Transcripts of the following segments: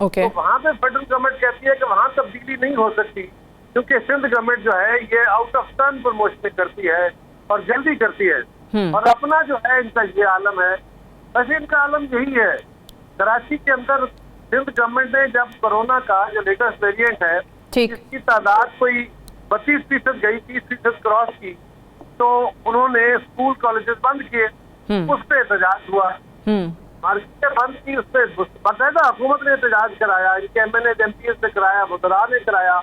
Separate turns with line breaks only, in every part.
Okay.
تو وہاں پہ فیڈرل گورنمنٹ کہتی ہے کہ وہاں تبدیلی نہیں ہو سکتی کیونکہ سندھ گورنمنٹ جو ہے یہ آؤٹ آف ٹرن پروموشن کرتی ہے اور جلدی کرتی ہے اور اپنا جو ہے ان کا یہ عالم ہے. ویسے ان کا عالم یہی ہے. کراچی کے اندر سندھ گورنمنٹ نے جب کورونا کا جو لیٹسٹ ویریئنٹ ہے
ٹھیک.
اس کی تعداد کوئی 32% گئی, 30% کراس کی, تو انہوں نے اسکول کالجز بند کیے. اس پہ احتجاج ہوا, مارکیٹیں بند کی, اس پہ باقاعدہ حکومت نے احتجاج کرایا, ان کے MNA MP نے کرایا, وزراء نے کرایا,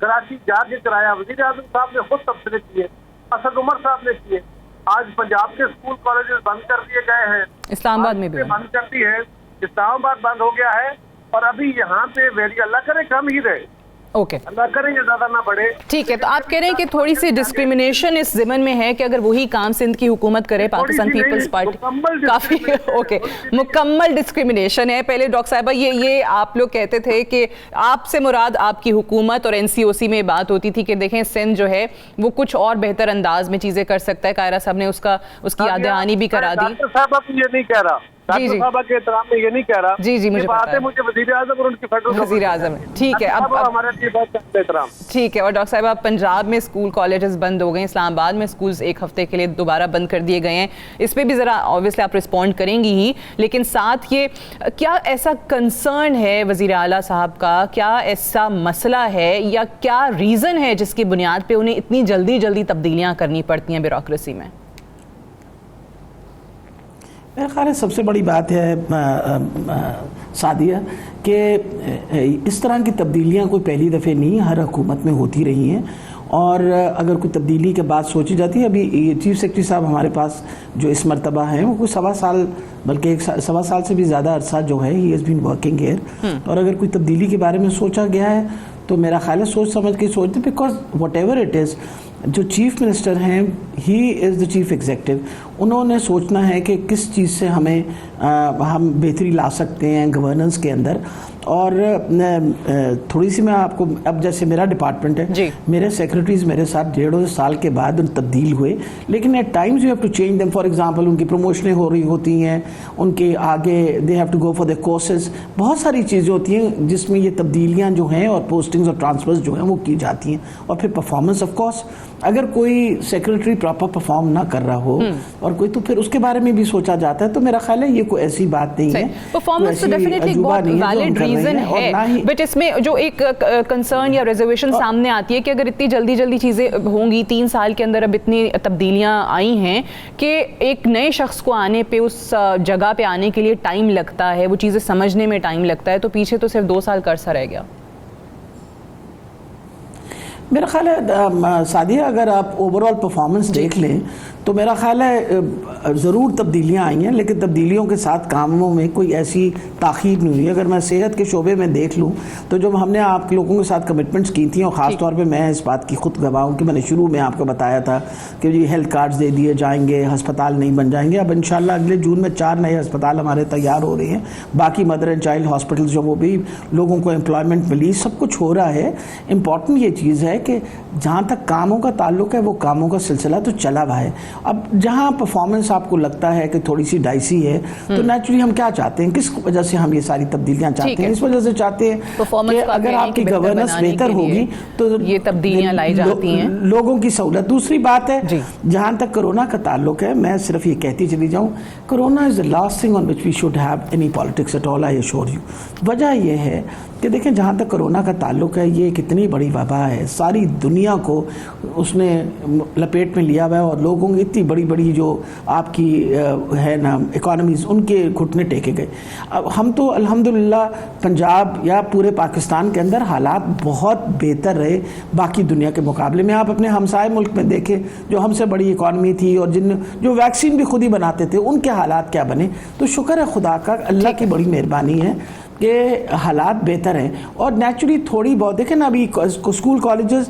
کراچی جا کے کرایا, وزیر اعظم صاحب نے خود تبصرے کیے, اسد عمر صاحب نے کیے. آج پنجاب کے اسکول کالجز بند کر دیے گئے ہیں,
اسلام آباد میں بھی
بند کر دی ہے, اسلام آباد بند ہو گیا ہے, اور ابھی یہاں پہ ویری اللہ کرے کم ہی رہے,
اوکے.
اللہ کریں گے زیادہ نہ بڑھے.
ٹھیک ہے, تو آپ کہہ رہے ہیں کہ تھوڑی سی ڈسکریمنیشن اس ضمن میں ہے کہ اگر وہی کام سندھ کی حکومت کرے, پاکستان پیپلز پارٹی کافی اوکے مکمل ڈسکریمنیشن ہے. پہلے ڈاکٹر صاحبہ یہ آپ لوگ کہتے تھے کہ آپ سے مراد آپ کی حکومت اور NCOC میں بات ہوتی تھی کہ دیکھیں سندھ جو ہے وہ کچھ اور بہتر انداز میں چیزیں کر سکتا ہے. قاہرہ صاحب نے اس کی یاد دہانی بھی کرا دی.
ڈاکٹر صاحب اب یہ نہیں کہہ رہا, ڈاکٹر صاحبہ کے احترام میں یہ نہیں کہہ رہا.
جی مجھے
بات ہے مجھے وزیر اعظم اور ان کی فیڈرل
وزیر اعظم. ٹھیک ہے, اب
ہمارے لیے بہت احترام.
ٹھیک ہے. اور ڈاکٹر صاحب اب پنجاب میں اسکول کالجز بند ہو گئے, اسلام آباد میں اسکولز ایک ہفتے کے لیے دوبارہ بند کر دیے گئے ہیں. اس پہ بھی ذرا آبویسلی آپ رسپونڈ کریں گی ہی, لیکن ساتھ یہ کیا ایسا کنسرن ہے وزیر اعلیٰ صاحب کا, کیا ایسا مسئلہ ہے یا کیا ریزن ہے جس کی بنیاد پہ انہیں اتنی جلدی تبدیلیاں کرنی پڑتی ہیں بیوروکریسی میں؟
میرا خیال ہے سب سے بڑی بات ہے سعدیہ کہ اس طرح کی تبدیلیاں کوئی پہلی دفعہ نہیں, ہر حکومت میں ہوتی رہی ہیں, اور اگر کوئی تبدیلی کے بعد سوچی جاتی ہے. ابھی چیف سیکرٹری صاحب ہمارے پاس جو اس مرتبہ ہیں وہ کوئی 1.25 سال بلکہ 1.25 سال سے بھی زیادہ عرصہ جو ہے he has been working hair, اور اگر کوئی تبدیلی کے بارے میں سوچا گیا ہے تو میرا خیال ہے سوچ سمجھ کے سوچتے, because what ever it is, جو چیف منسٹر ہیں ہی از دا چیف ایگزیکٹو, انہوں نے سوچنا ہے کہ کس چیز سے ہم بہتری لا سکتے ہیں گورننس کے اندر. اور تھوڑی سی میں آپ کو, اب جیسے میرا ڈپارٹمنٹ ہے, میرے سیکرٹریز میرے ساتھ 1.5 سال کے بعد ان تبدیل ہوئے, لیکن at times you have to change them. For example ان کی پروموشنیں ہو رہی ہوتی ہیں, ان کے آگے they have to go for the courses, بہت ساری چیزیں ہوتی ہیں جس میں یہ تبدیلیاں جو ہیں اور پوسٹنگز اور ٹرانسفرز جو ہیں وہ کی جاتی ہیں. اور پھر پرفارمنس آف کورس, اگر کوئی سیکرٹری پراپر پرفارم نہ کر رہا ہو اور کوئی, تو پھر اس کے بارے میں بھی سوچا جاتا ہے. تو میرا خیال ہے یہ کوئی ایسی بات نہیں ہے,
پرفارمنس تو ڈیفینیٹلی ایک بہت ویلڈ ریزن ہے, بٹ اس میں جو ایک کنسرن یا ریزرویشن سامنے آتی ہے کہ اگر اتنی جلدی چیزیں ہوں گی, 3 سال کے اندر اب اتنی تبدیلیاں آئی ہیں کہ ایک نئے شخص کو آنے پہ, اس جگہ پہ آنے کے لیے ٹائم لگتا ہے, وہ چیزیں سمجھنے میں ٹائم لگتا ہے, تو پیچھے تو صرف 2 سال کا عرصہ رہ گیا.
میرا خیال ہے سعدیہ اگر آپ اوور آل پرفارمنس دیکھ لیں تو میرا خیال ہے ضرور تبدیلیاں آئی ہیں, لیکن تبدیلیوں کے ساتھ کاموں میں کوئی ایسی تاخیر نہیں ہوئی. اگر میں صحت کے شعبے میں دیکھ لوں تو جو ہم نے آپ لوگوں کے ساتھ کمٹمنٹس کی تھیں, اور خاص طور پہ میں اس بات کی خود گواہ ہوں کہ میں نے شروع میں آپ کو بتایا تھا کہ جی ہیلتھ کارڈز دے دیے جائیں گے, ہسپتال نہیں بن جائیں گے. اب انشاءاللہ اگلے جون میں 4 نئے ہسپتال ہمارے تیار ہو رہے ہیں, باقی مدر اینڈ چائلڈ ہاسپٹلز جو وہ بھی لوگوں کو امپلائمنٹ ملی, سب کچھ ہو رہا ہے. امپورٹنٹ یہ چیز ہے کہ جہاں تک کاموں کا تعلق ہے وہ کاموں کا سلسلہ تو چلا ہوا ہے. اب جہاں پرفارمنس آپ کو لگتا ہے کہ تھوڑی سی ڈائسی ہے, تو نیچرلی ہم کیا چاہتے ہیں, کس وجہ سے ہم یہ ساری تبدیلیاں چاہتے ہیں؟ اس وجہ سے چاہتے ہیں کہ اگر آپ کی گورننس بہتر ہوگی تو
یہ تبدیلیاں لائی جاتی ہیں,
لوگوں کی سہولت. دوسری بات ہے جہاں تک کرونا کا تعلق ہے, میں صرف یہ کہتی چلی جاؤں, corona is the last thing on which we should have any politics at all, I assure you. وجہ یہ ہے کہ دیکھیں جہاں تک کرونا کا تعلق ہے, یہ کتنی بڑی وبا ہے, ساری دنیا کو اس نے لپیٹ میں لیا ہوا ہے, اور لوگوں کی اتنی بڑی جو آپ کی ہے نا اکانومیز, ان کے گھٹنے ٹیکے گئے. اب ہم تو الحمدللہ پنجاب یا پورے پاکستان کے اندر حالات بہت بہتر رہے باقی دنیا کے مقابلے میں. آپ اپنے ہمسائے ملک میں دیکھیں جو ہم سے بڑی اکانومی تھی اور جو ویکسین بھی خود ہی بناتے تھے, ان کے حالات کیا بنے. تو شکر ہے خدا کا, اللہ کی بڑی مہربانی ہے کہ حالات بہتر ہیں. اور نیچرلی تھوڑی بہت دیکھیں نا, ابھی اسکول کالجز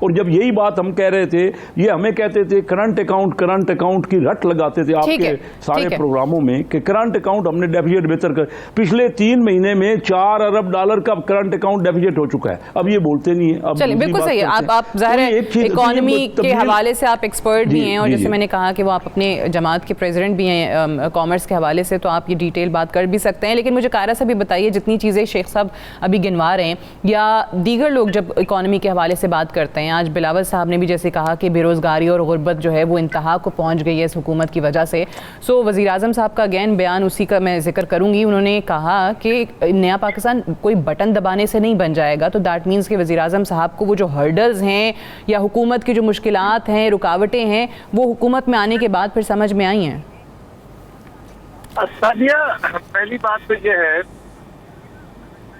اور جب یہی بات ہم کہہ رہے تھے, یہ ہمیں کہتے تھے کرنٹ اکاؤنٹ کی رٹ لگاتے تھے آپ کے سارے پروگراموں میں کہ کرنٹ اکاؤنٹ ہم نے ڈیفیسٹ بہتر کر. پچھلے 3 مہینے میں $4 ارب کا کرنٹ اکاؤنٹ ڈیفیسٹ ہو چکا ہے. اب یہ بولتے نہیں ہیں. اب
چلیں بالکل صحیح ہے, آپ ظاہر ہے اکانومی کے حوالے سے آپ ایکسپرٹ بھی ہیں, اور جیسے میں نے کہا کہ وہ آپ اپنے جماعت کے پریزیڈنٹ بھی ہیں کامرس کے حوالے سے, تو آپ یہ ڈیٹیل بات کر بھی سکتے ہیں. لیکن مجھے قاہرہ سے بھی بتائیے, جتنی چیزیں شیخ صاحب ابھی گنوا رہے ہیں یا دیگر لوگ جب اکانومی کے حوالے سے بات کرتے ہیں, آج بلاول صاحب نے بھی جیسے کہا کہ بے روزگاری اور غربت جو ہے وہ انتہا کو پہنچ گئی ہے اس حکومت کی وجہ سے. سو وزیر اعظم صاحب کا اگین بیان اسی کا میں ذکر کروں گی. انہوں نے کہا کہ نیا پاکستان کوئی بٹن دبانے سے نہیں بن جائے گا, تو دیٹ مینس کہ وزیر اعظم صاحب کو وہ جو ہرڈلز ہیں یا حکومت کی جو مشکلات ہیں, رکاوٹیں ہیں, وہ حکومت میں آنے کے بعد پھر سمجھ میں آئی ہیں.
سادیہ, پہلی بات تو یہ ہے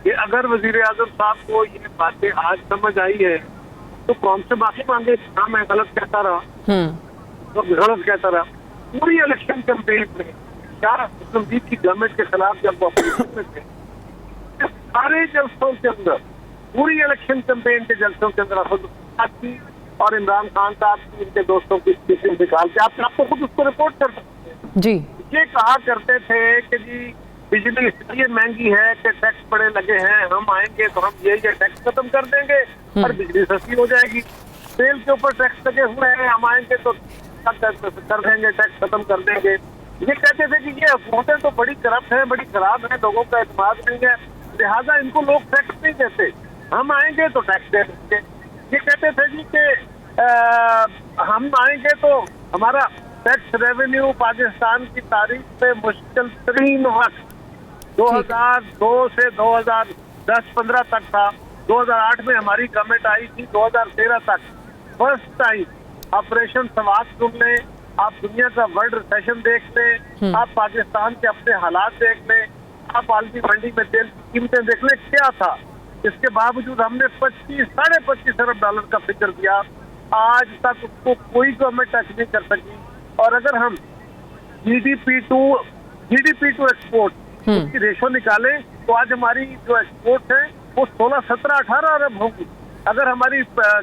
کہ اگر وزیر اعظم صاحب کو یہ باتیں آج سمجھ آئی ہے تو قوم سے معافی مانگے. ہاں میں غلط کہتا رہا. پوری الیکشن کیمپین میں کیا مسلم لیگ کی گورنمنٹ کے خلاف جب وہ اپوزیشن میں تھے, سارے جلسوں کے اندر, پوری الیکشن کیمپین کے جلسوں کے اندر خود کی اور عمران خان صاحب کی ان کے دوستوں کی اسپیچز نکال کے آپ کو خود اس کو رپورٹ کر سکتے ہیں.
جی,
یہ کہا کرتے تھے کہ جی بجلی اس لیے مہنگی ہے کہ ٹیکس بڑے لگے ہیں, ہم آئیں گے تو ہم یہ ٹیکس ختم کر دیں گے اور بجلی سستی ہو جائے گی. تیل کے اوپر ٹیکس لگے ہوئے ہیں, ہم آئیں گے تو کر دیں گے, ٹیکس ختم کر دیں گے. یہ کہتے تھے کہ یہ حکومتیں تو بڑی کرپٹ ہیں, بڑی خراب ہیں, لوگوں کا اعتماد نہیں ہے, لہٰذا ان کو لوگ ٹیکس نہیں دیتے, ہم آئیں گے تو ٹیکس دے دیں گے. یہ کہتے تھے جی کہ ہم آئیں گے تو ہمارا ٹیکس ریونیو پاکستان کی تاریخ میں مشکل ترین وقت 2002 سے 2010-15 تک تھا. 2008 میں ہماری گورنمنٹ آئی تھی, 2013 تک فرسٹ ٹائم آپریشن سوات سن لیں, آپ دنیا کا ورلڈ ریسیشن دیکھ لیں, آپ پاکستان کے اپنے حالات دیکھ لیں, آپ عالمی منڈی میں تیل کی قیمتیں دیکھ لیں کیا تھا. اس کے باوجود ہم نے $25 ارب کا فکر دیا. آج تک اس کو کوئی گورنمنٹ ٹچ نہیں کر سکی. اور اگر ہم G D P to export کی ریشو نکالیں تو آج ہماری جو ایکسپورٹ ہے وہ 16-17-18 ارب ہوگی. اگر ہماری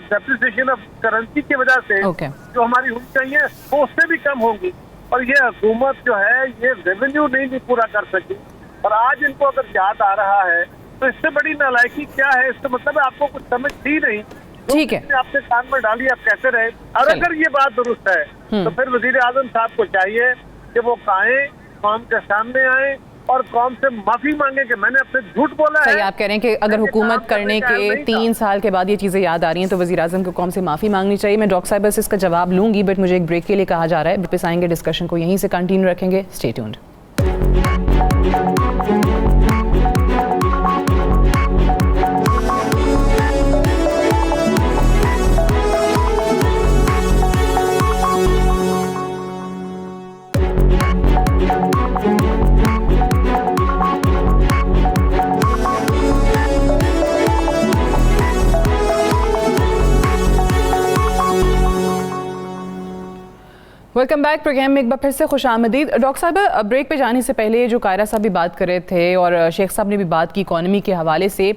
ڈیپریسیشن آف کرنسی کی وجہ سے جو ہماری ہونی چاہیے وہ اس سے بھی کم ہوگی. اور یہ حکومت جو ہے یہ ریونیو نہیں پورا کر سکی, اور آج ان کو اگر یاد آ رہا ہے تو اس سے بڑی نالائکی کیا ہے. اس کا مطلب ہے آپ کو کچھ سمجھ تھی نہیں,
ٹھیک ہے,
آپ سے کان میں ڈالی, آپ کہتے رہے. اور اگر یہ بات درست ہے تو پھر وزیر اعظم صاحب کو چاہیے کہ وہ کہیں, قوم کے سامنے آئیں اور قوم سے معافی مانگیں کہ میں نے اپنے جھوٹ بولا ہے.
صحیح آپ کہہ رہے ہیں کہ اگر حکومت کرنے کے 3 سال کے بعد یہ چیزیں یاد آ رہی ہیں تو وزیر اعظم کو قوم سے معافی مانگنی چاہیے. میں ڈاکٹر صاحب سے اس کا جواب لوں گی, بٹ مجھے ایک بریک کے لیے کہا جا رہا ہے. واپس آئیں گے, ڈسکشن کو یہیں سے کنٹینیو رکھیں گے. Stay tuned. Welcome back. Programme میں ایک بار پھر سے خوش آمدید. ڈاکٹر صاحب, بریک پہ جانے سے پہلے جو قاہرہ صاحب بھی بات کر رہے تھے اور شیخ صاحب نے بھی بات کی اکانومی کے حوالے سے,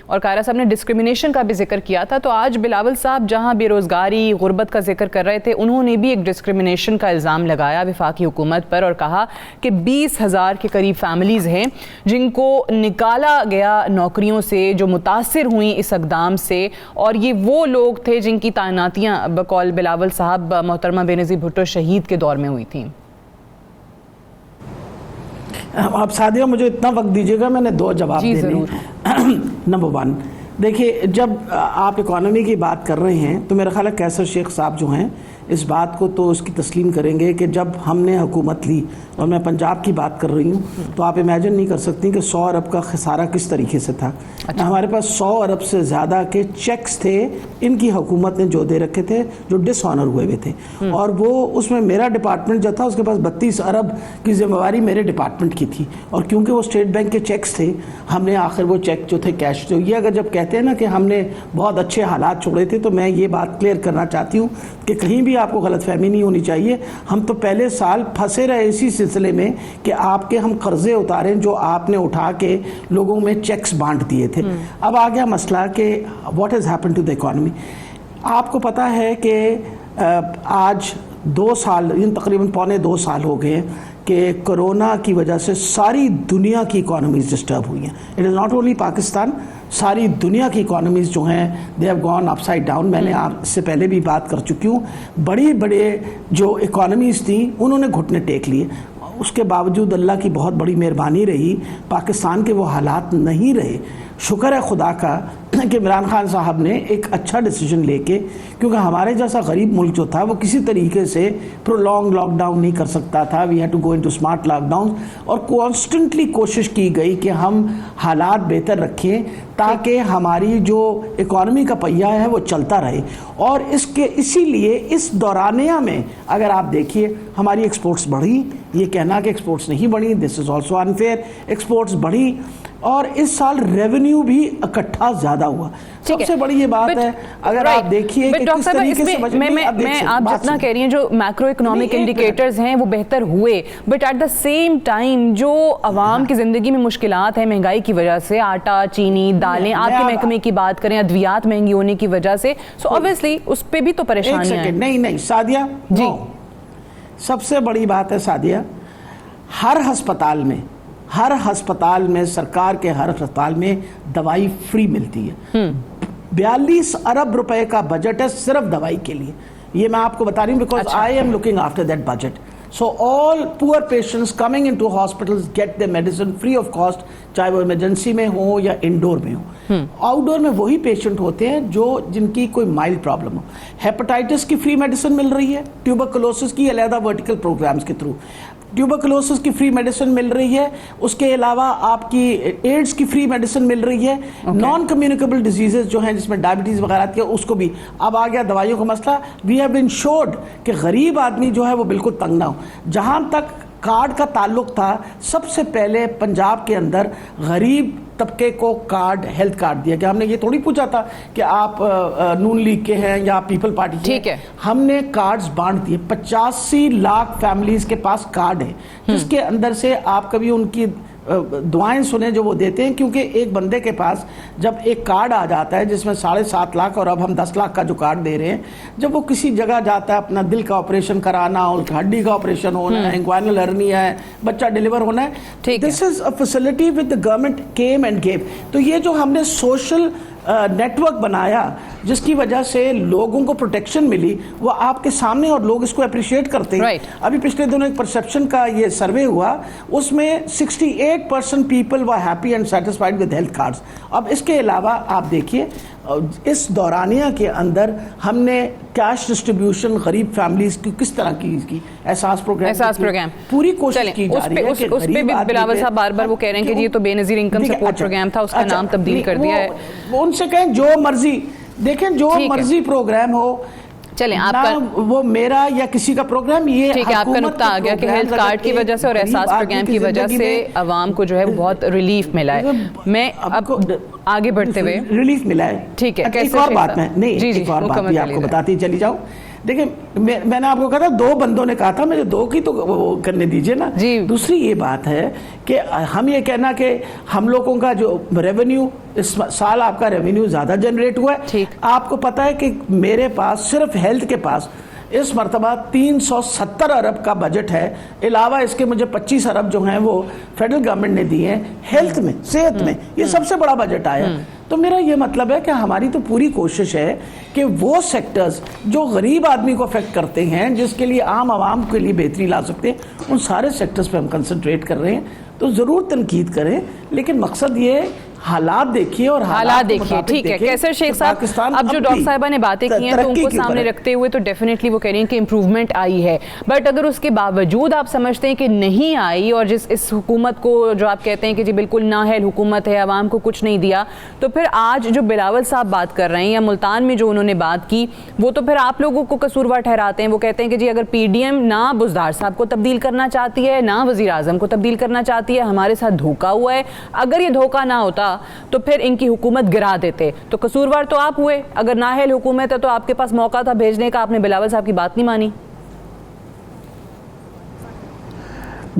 اور قاہرہ صاحب نے ڈسکریمنیشن کا بھی ذکر کیا تھا, تو آج بلاول صاحب جہاں بے روزگاری, غربت کا ذکر کر رہے تھے, انہوں نے بھی ایک ڈسکریمنیشن کا الزام لگایا وفاقی حکومت پر, اور کہا کہ 20,000 کے قریب فیملیز ہیں جن کو نکالا گیا نوکریوں سے, جو متاثر ہوئیں اس اقدام سے, اور یہ وہ لوگ تھے جن کی تعیناتیاں بقول بلاول صاحب محترمہ بے نظیر بھٹو شہید کے دور میں ہوئی تھیں.
آپ سادیہ مجھے اتنا وقت دیجیے گا, میں نے 2 جواب دینے. نمبر 1, دیکھیے جب آپ اکانومی کی بات کر رہے ہیں تو میرا خیال ہے قیصر شیخ صاحب جو ہیں اس بات کو تو اس کی تسلیم کریں گے کہ جب ہم نے حکومت لی, اور میں پنجاب کی بات کر رہی ہوں, تو آپ امیجن نہیں کر سکتی کہ 100 ارب کا خسارہ کس طریقے سے تھا. ہمارے پاس 100 ارب سے زیادہ کے چیکس تھے ان کی حکومت نے جو دے رکھے تھے, جو ڈس آنر ہوئے تھے, اور وہ اس میں میرا ڈپارٹمنٹ جو تھا اس کے پاس 32 ارب کی ذمہ داری میرے ڈپارٹمنٹ کی تھی. اور کیونکہ وہ اسٹیٹ بینک کے چیکس تھے, ہم نے آخر وہ چیک جو تھے کیش, جو یہ اگر جب کہتے ہیں نا کہ ہم نے بہت اچھے حالات چھوڑے تھے, تو میں یہ بات کلیئر کرنا چاہتی ہوں کہ کہیں بھی آپ کو غلط فہمی نہیں ہونی چاہیے. ہم تو پہلے سال پھنسے رہے اسی سلسلے میں کہ آپ کے ہم قرضے اتاریں جو آپ نے اٹھا کے لوگوں میں چیکس بانٹ دیے تھے. اب آ گیا مسئلہ کہ what has happen to the economy. آپ کو پتا ہے کہ آج 2 سال تقریباً 1.25 سال ہو گئے کہ کرونا کی وجہ سے ساری دنیا کی اکانومیز ڈسٹرب ہوئی ہیں. It is not only Pakistan, ساری دنیا کی اکانومیز جو ہیں they have gone upside down. میں نے آپ سے پہلے بھی بات کر چکی ہوں, بڑے جو اکانومیز تھیں انہوں نے گھٹنے ٹیک لیے. اس کے باوجود اللہ کی بہت بڑی مہربانی رہی, پاکستان کے وہ حالات نہیں رہے. شکر ہے خدا کا کہ عمران خان صاحب نے ایک اچھا ڈیسیجن لے کے, کیونکہ ہمارے جیسا غریب ملک جو تھا وہ کسی طریقے سے پرولونگ لاک ڈاؤن نہیں کر سکتا تھا. We had to go into smart lockdown, اور کانسٹنٹلی کوشش کی گئی کہ ہم حالات بہتر رکھیں تاکہ ہماری جو اکانومی کا پہیہ ہے وہ چلتا رہے. اور اسی لیے اس دورانیہ میں اگر آپ دیکھیے ہماری ایکسپورٹس بڑھی. یہ کہنا کہ ایکسپورٹس نہیں بڑھی, دس از آلسو انفیئر. ایکسپورٹس بڑھی اور اس سال ریونیو بھی اکٹھا زیادہ ہوا. سب سے بڑی یہ بات ہے اگر آپ دیکھیے کہ کس طریقے سے
میں آپ جتنا کہہ رہی ہیں جو میکرو اکنامک انڈیکیٹرز ہیں وہ بہتر ہوئے, but at the same time جو عوام کی زندگی میں مشکلات ہیں مہنگائی کی وجہ سے, آٹا, چینی, دالیں, آپ کے محکمے کی بات کریں, ادویات مہنگی ہونے کی وجہ سے, سو obviously اس پہ بھی تو پریشانیاں ہیں.
نہیں سعدیہ جی, سب سے بڑی بات ہے سعدیہ, ہر ہسپتال میں سرکار کے ہر ہسپتال میں دوائی فری ملتی ہے. 42 ارب روپے کا بجٹ ہے صرف دوائی کے لیے. یہ میں آپ کو بتا رہی ہوں because I am looking after that budget. So all poor patients coming into hospitals get their medicine free of cost, چاہے وہ ایمرجنسی میں ہو یا انڈور میں ہو. آؤٹ ڈور میں وہی پیشنٹ ہوتے ہیں جن کی کوئی مائلڈ پرابلم ہو. ہیپاٹائٹس کی فری میڈیسن مل رہی ہے, ٹیوبرکلوسس کی علیحدہ ورٹیکل پروگرامز کے تھرو ٹیوبرکلوسس کی فری میڈیسن مل رہی ہے. اس کے علاوہ آپ کی ایڈز کی فری میڈیسن مل رہی ہے. نان کمیونیکیبل ڈیزیزز جو ہیں جس میں ڈائبٹیز وغیرہ کی اس کو بھی. اب آ گیا دوائیوں کا مسئلہ. وی ہیو بین شورڈ کہ غریب آدمی جو ہے وہ بالکل تنگ نہ ہو. جہاں تک کارڈ کا تعلق تھا, سب سے پہلے پنجاب کے اندر غریب طبقے کو کارڈ, ہیلتھ کارڈ دیا گیا. ہم نے یہ تھوڑی پوچھا تھا کہ آپ نون لیگ کے ہیں یا پیپل پارٹی کے ہیں. ہم نے کارڈز بانٹ دیے. 85 لاکھ فیملیز کے پاس کارڈ ہے جس کے اندر سے آپ کبھی ان کی دعائیں سنیں جو وہ دیتے ہیں, کیونکہ ایک بندے کے پاس جب ایک کارڈ آ جاتا ہے جس میں 7.5 لاکھ اور اب ہم 10 لاکھ کا جو کارڈ دے رہے ہیں, جب وہ کسی جگہ جاتا ہے اپنا دل کا آپریشن کرانا, اور ہڈی کا آپریشن ہونا ہے, انگوائنل ہرنیا ہے, بچہ ڈیلیور ہونا ہے, this is a facility with the government came and gave. تو یہ جو ہم نے سوشل نیٹ ورک بنایا جس کی وجہ سے لوگوں کو پروٹیکشن ملی, وہ آپ کے سامنے اور لوگ اس کو اپریشیٹ کرتے ہیں. ابھی پچھلے دنوں ایک پرسیپشن کا یہ سروے ہوا, اس میں 68% people were happy and satisfied with health cards. اب اس کے علاوہ آپ دیکھیے اس دورانیہ کے اندر ہم نے کیش ڈسٹریبیوشن غریب فیملیز کی کس طرح کی احساس پروگرام پوری کوشش کی جا رہی ہے.
اس پہ بھی بلاول صاحب بار بار وہ کہہ رہے ہیں کہ یہ تو بے نظیر انکم سپورٹ پروگرام تھا, اس کا نام تبدیل کر دیا ہے.
ان سے کہیں جو مرضی دیکھیں, جو مرضی پروگرام ہو,
چلیں آپ کا
وہ میرا یا کسی کا پروگرام, یہ
ٹھیک ہے آپ کا نقطہ آ گیا کہ ہیلتھ کارڈ کی وجہ سے اور احساس پروگرام کی وجہ سے عوام کو جو ہے بہت ریلیف ملا ہے. میں اب آگے بڑھتے ہوئے
ریلیف ملا ہے.
ٹھیک ہے,
ایک اور بات میں نہیں ایک اور بات بھی آپ کو بتاتی چلی جاؤں. دیکھیں میں نے آپ کو کہا تھا 2 بندوں نے کہا تھا, مجھے 2 کی تو وہ کرنے دیجئے نا. دوسری یہ بات ہے کہ ہم یہ کہنا کہ ہم لوگوں کا جو ریونیو اس سال آپ کا ریونیو زیادہ جنریٹ ہوا ہے. آپ کو پتا ہے کہ میرے پاس صرف ہیلتھ کے پاس اس مرتبہ 370 ارب کا بجٹ ہے. علاوہ اس کے مجھے 25 ارب جو ہیں وہ فیڈرل گورنمنٹ نے دیے ہیں ہیلتھ میں, صحت میں. یہ سب سے بڑا بجٹ آیا. تو میرا یہ مطلب ہے کہ ہماری تو پوری کوشش ہے کہ وہ سیکٹرز جو غریب آدمی کو افیکٹ کرتے ہیں, جس کے لیے عام عوام کے لیے بہتری لا سکتے ہیں, ان سارے سیکٹرز پہ ہم کنسنٹریٹ کر رہے ہیں. تو ضرور تنقید کریں, لیکن مقصد یہ حالات دیکھیے اور
حالات دیکھیے. ٹھیک ہے کیسر شیخ صاحب, اب جو ڈاکٹر صاحبہ نے باتیں کی ہیں تو ان کو سامنے رکھتے ہوئے تو ڈیفینیٹلی وہ کہہ رہی ہیں کہ امپروومنٹ آئی ہے, بٹ اگر اس کے باوجود آپ سمجھتے ہیں کہ نہیں آئی, اور اس حکومت کو جو آپ کہتے ہیں کہ جی بالکل نااہل حکومت ہے, عوام کو کچھ نہیں دیا, تو پھر آج جو بلاول صاحب بات کر رہے ہیں یا ملتان میں جو انہوں نے بات کی, وہ تو پھر آپ لوگوں کو قصوروار ٹھہراتے ہیں. وہ کہتے ہیں کہ جی اگر پی ڈی ایم نہ بزدار صاحب کو تبدیل کرنا چاہتی ہے, نہ وزیر اعظم کو تبدیل کرنا چاہتی ہے, ہمارے ساتھ دھوکہ ہوا ہے. اگر یہ دھوکہ نہ ہوتا تو پھر ان کی حکومت گرا دیتے, تو قصوروار تو آپ ہوئے. اگر نااہل حکومت ہے تو آپ کے پاس موقع تھا بھیجنے کا, آپ نے بلاول صاحب کی بات نہیں مانی.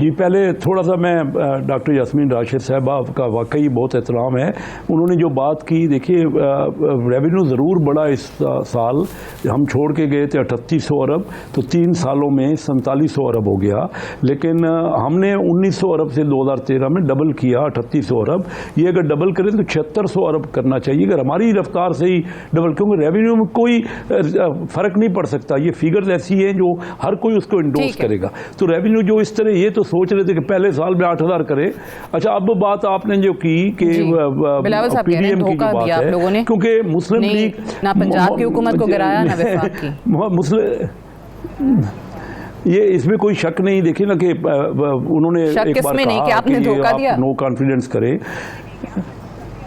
جی پہلے تھوڑا سا میں ڈاکٹر یاسمین راشد صاحبہ کا واقعی بہت احترام ہے. انہوں نے جو بات کی, دیکھیے ریونیو ضرور بڑا اس سال, ہم چھوڑ کے گئے تھے 3800 ارب, تو 3 سالوں میں 4700 ارب ہو گیا, لیکن ہم نے 1900 ارب سے 2013 میں ڈبل کیا 3800 ارب. یہ اگر ڈبل کریں تو 7600 ارب کرنا چاہیے اگر ہماری رفتار سے ہی ڈبل, کیونکہ ریونیو میں کوئی فرق نہیں پڑ سکتا. یہ فیگرز ایسی ہیں جو ہر کوئی اس کو انڈورس کرے گا. تو ریونیو جو اس طرح, یہ تو سوچ رہے تھے کہ پہلے سال میں 8000 کرے. اچھا اب بات آپ نے جو کی کہ پی ڈی ایم کی جو بات ہے, کیونکہ مسلم لیگ
نہ پنجاب کی حکومت کو گرایا نہ وفاق کی,
یہ اس میں کوئی شک نہیں. دیکھیں نا کہ انہوں نے ایک بار کہا کہ آپ نو کانفیڈنس کریں.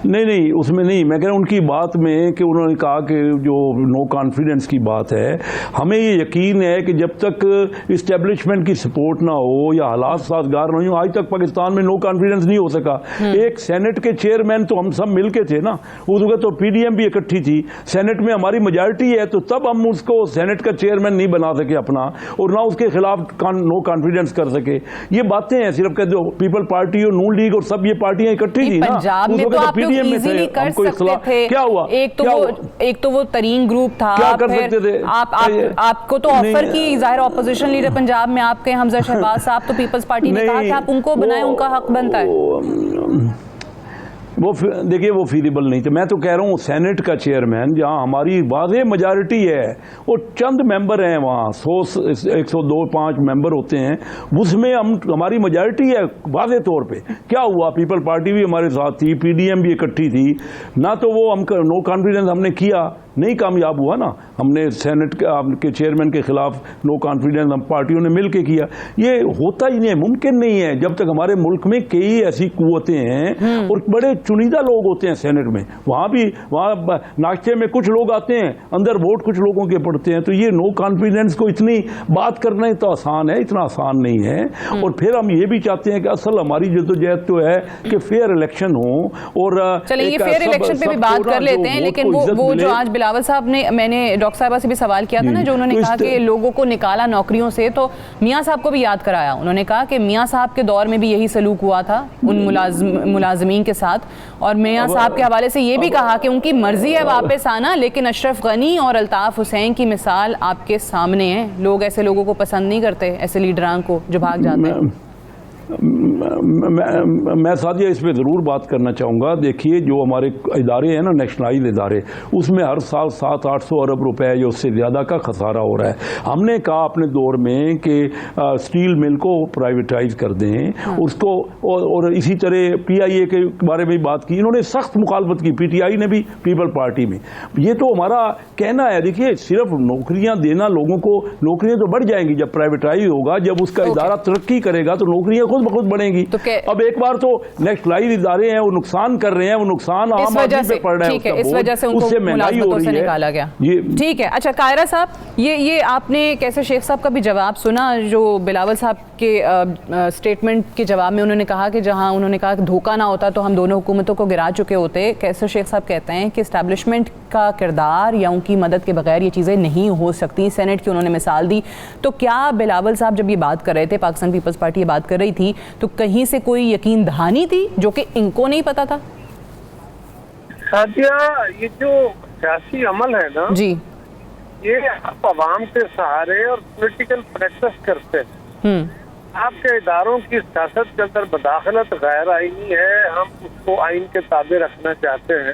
نہیں اس میں نہیں, میں کہہ رہا ہوں ان کی بات میں کہ انہوں نے کہا کہ جو نو کانفیڈنس کی بات ہے, ہمیں یہ یقین ہے کہ جب تک اسٹیبلشمنٹ کی سپورٹ نہ ہو یا حالات سازگار نہ ہوں, آج تک پاکستان میں نو کانفیڈنس نہیں ہو سکا. ایک سینٹ کے چیئرمین تو ہم سب مل کے تھے نا, اس وقت تو پی ڈی ایم بھی اکٹھی تھی, سینٹ میں ہماری میجارٹی ہے, تو تب ہم اس کو سینٹ کا چیئرمین نہیں بنا سکے اپنا, اور نہ اس کے خلاف نو کانفیڈنس کر سکے. یہ باتیں ہیں صرف کہ جو پیپل پارٹی اور نون لیگ اور سب یہ پارٹیاں اکٹھی تھی نا,
ایزیلی کر سکتے تھے.
کیا ہوا,
ایک تو وہ ترین گروپ تھا, آپ کو تو آفر کی ظاہر اپوزیشن لیڈر پنجاب میں آپ کے حمزہ شہباز صاحب, تو پیپلز پارٹی نے کہا کہ آپ ان کو بنائیں, ان کا حق بنتا ہے.
وہ دیکھیے وہ فیزیبل نہیں تھے. میں تو کہہ رہا ہوں سینٹ کا چیئرمین جہاں ہماری واضح میجارٹی ہے, وہ چند ممبر ہیں وہاں, 102-5 ممبر ہوتے ہیں, اس میں ہماری میجارٹی ہے واضح طور پہ. کیا ہوا, پیپل پارٹی بھی ہمارے ساتھ تھی, پی ڈی ایم بھی اکٹھی تھی نہ, تو وہ ہم نو کانفیڈنس ہم نے کیا, نہیں کامیاب ہوا نا. ہم نے سینٹ کے چیئرمین کے خلاف نو کانفیڈنس ہم پارٹیوں نے مل کے کیا. یہ ہوتا ہی نہیں, ممکن نہیں ہے جب تک ہمارے ملک میں کئی ایسی قوتیں ہیں اور بڑے چنیدہ لوگ ہوتے ہیں سینٹ میں. وہاں ناشتے میں کچھ لوگ آتے ہیں, اندر ووٹ کچھ لوگوں کے پڑتے ہیں. تو یہ نو کانفیڈنس کو اتنی بات کرنا تو آسان ہے, اتنا آسان نہیں ہے. اور پھر ہم یہ بھی چاہتے ہیں کہ اصل ہماری جدوجہد تو ہے کہ فیئر الیکشن ہو. اور
چلیں یہ فیئر الیکشن پہ بھی بات کر لیتے ہیں, لیکن وہ جو آج بلاول صاحب نے, میں نے ڈاکٹر صاحبہ سے بھی سوال کیا تھا نا, جو انہوں نے کہا کہ لوگوں کو نکالا نوکریوں سے, تو میاں صاحب کو بھی یاد کرایا. انہوں نے کہا کہ میاں صاحب کے دور میں بھی یہی سلوک ہوا تھا ان ملازمین کے ساتھ, اور میاں صاحب کے حوالے سے یہ بھی کہا کہ ان کی مرضی ہے واپس آنا, لیکن اشرف غنی اور الطاف حسین کی مثال آپ کے سامنے ہے. لوگ ایسے لوگوں کو پسند نہیں کرتے, ایسے لیڈران کو جو بھاگ جاتے ہیں.
میں ساتھیہ اس پہ ضرور بات کرنا چاہوں گا. دیکھیے جو ہمارے ادارے ہیں نا, نیشنلائز ادارے, اس میں ہر سال 700-800 ارب روپے یا اس سے زیادہ کا خسارہ ہو رہا ہے. ہم نے کہا اپنے دور میں کہ اسٹیل مل کو پرائیویٹائز کر دیں اس کو, اور اسی طرح پی آئی اے کے بارے میں بات کی. انہوں نے سخت مخالفت کی, پی ٹی آئی نے بھی, پیپل پارٹی میں. یہ تو ہمارا کہنا ہے. دیکھیے صرف نوکریاں دینا لوگوں کو, نوکریاں تو بڑھ جائیں گی جب پرائیویٹائز ہوگا, جب اس کا ادارہ ترقی کرے گا تو نوکریاں خود بخود بڑھیں گی. اب ایک بار تو نیشنلائز ادارے ہیں, وہ نقصان کر رہے ہیں, وہ نقصان عام آدمی پہ پڑ رہا ہے,
اس وجہ سے ان کو ملازمتوں سے نکالا گیا. ٹھیک ہے. اچھا قاہرہ صاحب, یہ آپ نے کیسے شیخ صاحب کا بھی جواب سنا, جو بلاول صاحب کے اسٹیٹمنٹ کے جواب میں انہوں نے کہا کہ جہاں انہوں نے کہا کہ دھوکہ نہ ہوتا تو ہم دونوں حکومتوں کو گرا چکے ہوتے. کیسر شیخ صاحب کہتے ہیں کہ اسٹیبلشمنٹ کا کردار یا ان کی مدد کے بغیر یہ چیزیں نہیں ہو سکتی. سینٹ کی انہوں نے مثال دی. تو کیا بلاول صاحب جب یہ بات کر رہے تھے, پاکستان پیپلز پارٹی یہ بات کر رہی تھی, تو کہیں سے کوئی یقین دہانی تھی جو کہ ان کو نہیں پتا تھا؟
سادیہ, یہ جو سیاسی عمل ہے نا
جی,
یہ آپ عوام کے سہارے اور پولیٹیکل پریکٹس کرتے ہیں. آپ کے اداروں کی سیاست کے اندر مداخلت غیر آئینی ہے, ہم اس کو آئین کے تابع رکھنا چاہتے ہیں.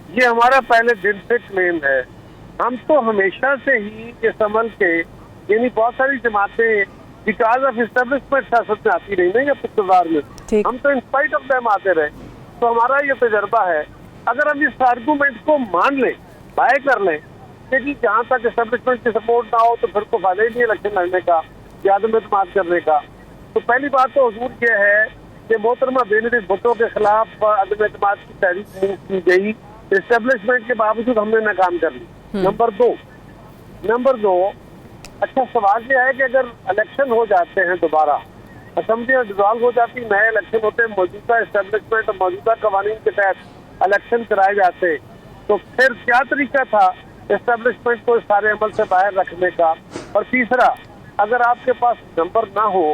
یہ ہمارا پہلے دن سے کلیم ہے. ہم تو ہمیشہ سے ہی اس عمل کے, یعنی بہت ساری جماعتیں بیکاز آف اسٹیبلشمنٹ سیاست میں آتی رہی نا یا اقتدار میں, ہم تو انسپائٹ آف دیم آتے رہے. تو ہمارا یہ تجربہ ہے, اگر ہم اس آرگومنٹ کو مان لیں, بائے کر لیں کہ جی جہاں تک اسٹیبلشمنٹ کی سپورٹ نہ ہو تو پھر کو فائدہ ہی نہیں الیکشن لڑنے کا یا عدم اعتماد کرنے کا. تو پہلی بات تو حضور یہ ہے کہ محترمہ بینظیر بھٹو کے خلاف عدم اعتماد کی تحریک موو کی گئی, اسٹیبلشمنٹ کے باوجود ہم نے ناکام کر لی. نمبر دو, اچھا سوال یہ ہے کہ اگر الیکشن ہو جاتے ہیں دوبارہ, اسمبلیاں ڈیزالو ہو جاتی, نئے الیکشن ہوتے ہیں, موجودہ اسٹیبلشمنٹ اور موجودہ قوانین کے تحت الیکشن کرائے جاتے, تو پھر کیا طریقہ تھا اسٹیبلشمنٹ کو اس سارے عمل سے باہر رکھنے کا؟ اور تیسرا, اگر آپ کے پاس نمبر نہ ہو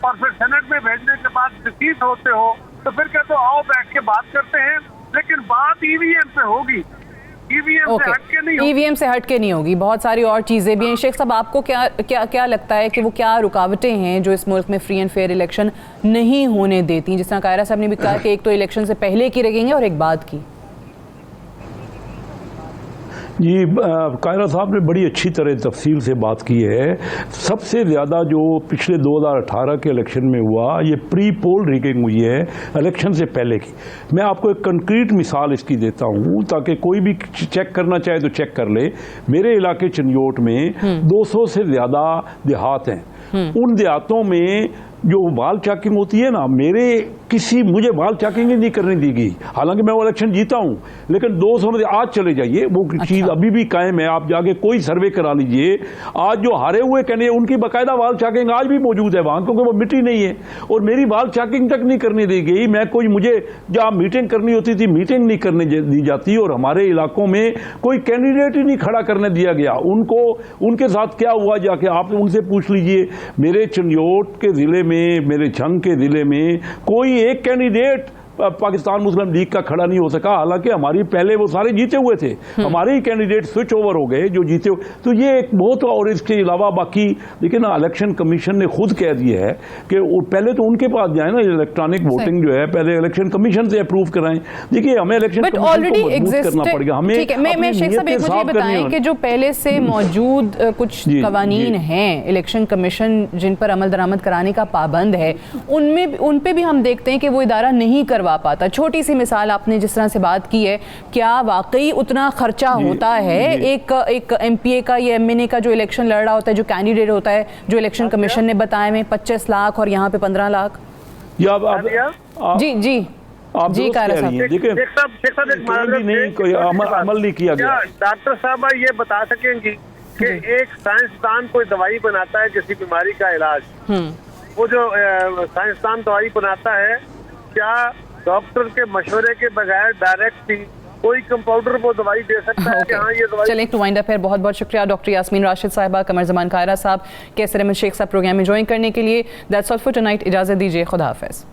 اور پھر سینٹ میں بھیجنے کے بعد ڈیفیٹ ہوتے ہو تو پھر کہتے ہو آؤ بیٹھ کے بات کرتے ہیں، لیکن بات ای وی ایم پہ ہوگی، ای وی ایم سے ہٹ کے نہیں ہوگی.
ای وی ایم سے ہٹ کے نہیں ہوگی. بہت ساری اور چیزیں بھی ہیں. شیخ صاحب آپ کو کیا لگتا ہے کہ وہ کیا رکاوٹیں ہیں جو اس ملک میں فری اینڈ فیئر الیکشن نہیں ہونے دیتی؟ جس طرح قاہرہ صاحب نے بھی کہا کہ ایک تو الیکشن سے پہلے کی رکھیں گے اور ایک بعد کی.
جی قاہرہ صاحب نے بڑی اچھی طرح تفصیل سے بات کی ہے. سب سے زیادہ جو پچھلے 2018 کے الیکشن میں ہوا یہ پری پول ریگنگ ہوئی ہے الیکشن سے پہلے کی. میں آپ کو ایک کنکریٹ مثال اس کی دیتا ہوں تاکہ کوئی بھی چیک کرنا چاہے تو چیک کر لے. میرے علاقے چنیوٹ میں 200 سے زیادہ دیہات ہیں. ان دیہاتوں میں جو وال چاکنگ ہوتی ہے نا، مجھے وال چاکنگ نہیں کرنے دی گئی، حالانکہ میں وہ الیکشن جیتا ہوں، لیکن 200 میں آج چلے جائیے وہ چیز ابھی بھی قائم ہے. آپ جا کے کوئی سروے کرا لیجئے، آج جو ہارے ہوئے کہنے ان کی باقاعدہ وال چاکنگ آج بھی موجود ہے وہاں، کیونکہ وہ مٹی نہیں ہے. اور میری وال چاکنگ تک نہیں کرنے دی گئی. مجھے جہاں میٹنگ کرنی ہوتی تھی میٹنگ نہیں کرنے دی جاتی، اور ہمارے علاقوں میں کوئی کینڈیڈیٹ ہی نہیں کھڑا کرنے دیا گیا. ان کے ساتھ کیا ہوا جا کے آپ ان سے پوچھ لیجئے. میرے چنیوٹ کے ضلع میں، میرے جھنگ کے ضلع میں کوئی ایک کینڈیڈیٹ پاکستان مسلم لیگ کا کھڑا نہیں ہو سکا، حالانکہ ہماری پہلے وہ سارے جیتے ہوئے تھے. ہمارے ہی کینڈیڈیٹ سوئچ اوور ہو گئے جو جیتے ہوئے. تو یہ ایک بہت، اور اس کے علاوہ باقی لیکن الیکشن کمیشن نے خود کہہ دیا ہے کہ پہلے تو ان کے پاس جائیں نا، الیکٹرانک ووٹنگ جو ہے پہلے الیکشن کمیشن سے اپروو کرائیں. دیکھیے ہمیں الیکشن کمیشن کو مضبوط کرنا پڑے گا.
میں شیخ صاحب ایک مجھے بتائیں کہ جو پہلے سے موجود کچھ قوانین ہیں الیکشن کمیشن جن پر عمل درآمد کرانے کا پابند ہے، ان پہ بھی ہم دیکھتے ہیں کہ وہ ادارہ نہیں کروا پاتا. چھوٹی سی مثال آپ نے جس طرح سے بات کی ہے، کیا واقعی اتنا خرچہ ہوتا ہے ایک ایم پی اے کا یا ایم این اے کا جو الیکشن لڑ رہا ہوتا ہے، جو کینڈیڈیٹ ہوتا ہے، جو الیکشن کمیشن نے بتائے میں 25 لاکھ اور یہاں پہ 15 لاکھ؟ جی قاہرہ صاحب
عمل نہیں کیا گیا.
ڈاکٹر صاحبہ یہ بتا سکیں گی کہ ایک سائنسدان کوئی دوائی بناتا ہے کسی بیماری کا علاج، وہ جو سائنسدان دوائی بناتا ہے، کیا ڈاکٹر کے مشورے کے بغیر ڈائریکٹ کوئی کمپاؤنڈر وہ دوائی دے سکتا ہے کہ ہاں یہ دوائی؟
چلیں ٹو وائنڈ اپ ہے. بہت بہت شکریہ ڈاکٹر یاسمین راشد صاحبہ، قمر زمان قاہرہ صاحب، کیسر احمد شیخ صاحب پروگرام میں جوائن کرنے کے لیے. That's all for tonight. اجازت دیجیے. خدا حافظ.